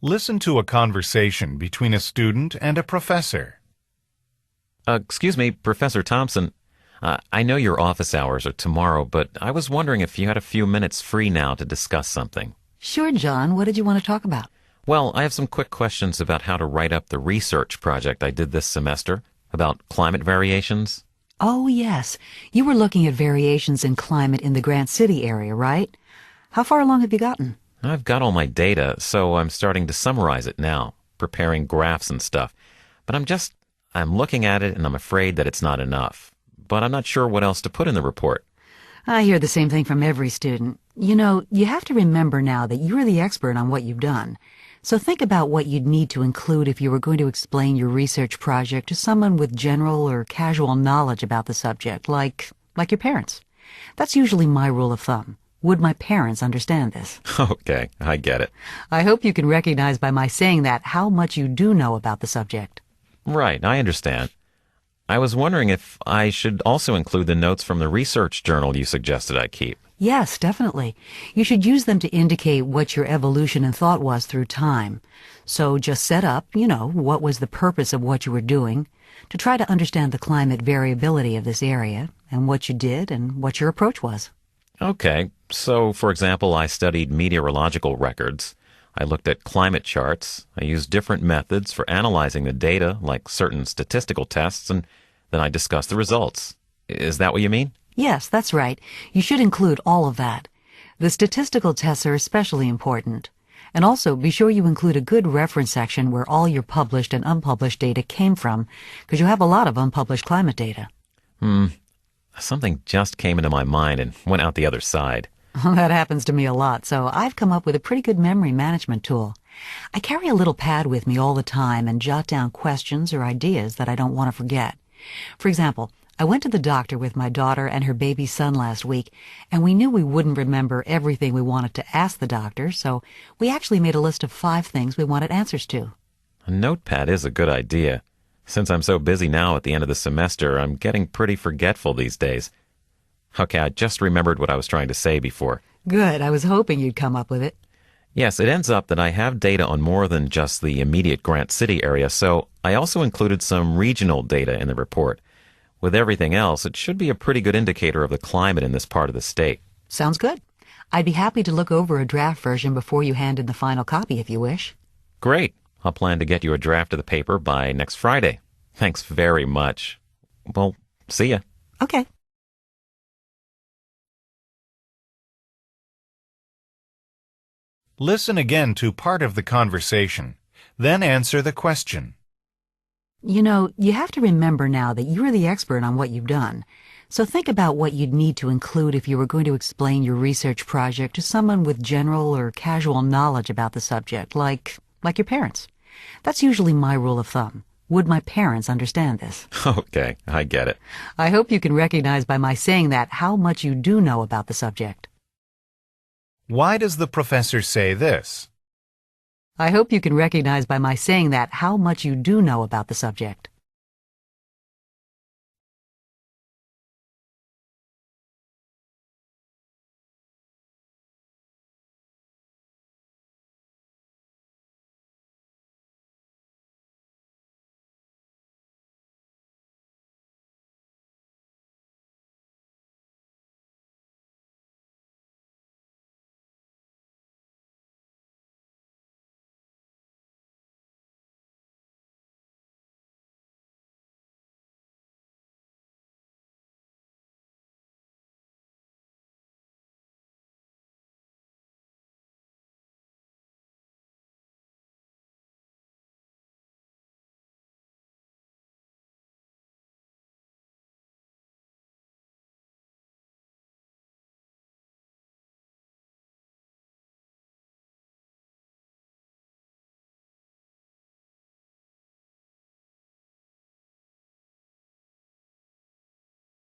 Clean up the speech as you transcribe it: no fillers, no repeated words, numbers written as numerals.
Listen to a conversation between a student and a professor. Excuse me, Professor Thompson. I know your office hours are tomorrow, but I was wondering if you had a few minutes free now to discuss something. Sure, John. What did you want to talk about? Well, I have some quick questions about how to write up the research project I did this semester about climate variations. Oh, yes. You were looking at variations in climate in the Grant City area, right? How far along have you gotten? I've got all my data, so I'm starting to summarize it now, preparing graphs and stuff. But I'm looking at it and I'm afraid that it's not enough. But I'm not sure what else to put in the report. I hear the same thing from every student. You know, you have to remember now that you're the expert on what you've done. So think about what you'd need to include if you were going to explain your research project to someone with general or casual knowledge about the subject, like your parents. That's usually my rule of thumb. Would my parents understand this? Okay, I get it. I hope you can recognize by my saying that how much you do know about the subject. Right, I understand. I was wondering if I should also include the notes from the research journal you suggested I keep. Yes, definitely. You should use them to indicate what your evolution in thought was through time. So just set up, what was the purpose of what you were doing, to try to understand the climate variability of this area, and what you did and what your approach was. Okay, so for example, I studied meteorological records. I looked at climate charts. I used different methods for analyzing the data, like certain statistical tests, and then I discussed the results. Is that what you mean? Yes, that's right. You should include all of that. The statistical tests are especially important. And also, be sure you include a good reference section where all your published and unpublished data came from, because you have a lot of unpublished climate data. Something just came into my mind and went out the other side. That happens to me a lot, so I've come up with a pretty good memory management tool. I carry a little pad with me all the time and jot down questions or ideas that I don't want to forget. For example, I went to the doctor with my daughter and her baby son last week, and we knew we wouldn't remember everything we wanted to ask the doctor, so we actually made a list of 5 things we wanted answers to. A notepad is a good idea. Since I'm so busy now at the end of the semester, I'm getting pretty forgetful these days. Okay, I just remembered what I was trying to say before. Good. I was hoping you'd come up with it. Yes, it ends up that I have data on more than just the immediate Grant City area, so I also included some regional data in the report. With everything else, it should be a pretty good indicator of the climate in this part of the state. Sounds good. I'd be happy to look over a draft version before you hand in the final copy if you wish. Great. I'll plan to get you a draft of the paper by next Friday. Thanks very much. Well, see ya. Okay. Listen again to part of the conversation, then answer the question. You know, you have to remember now that you're the expert on what you've done. So think about what you'd need to include if you were going to explain your research project to someone with general or casual knowledge about the subject, like your parents. That's usually my rule of thumb. Would my parents understand this? Okay, I get it. I hope you can recognize by my saying that how much you do know about the subject. Why does the professor say this? I hope you can recognize by my saying that how much you do know about the subject.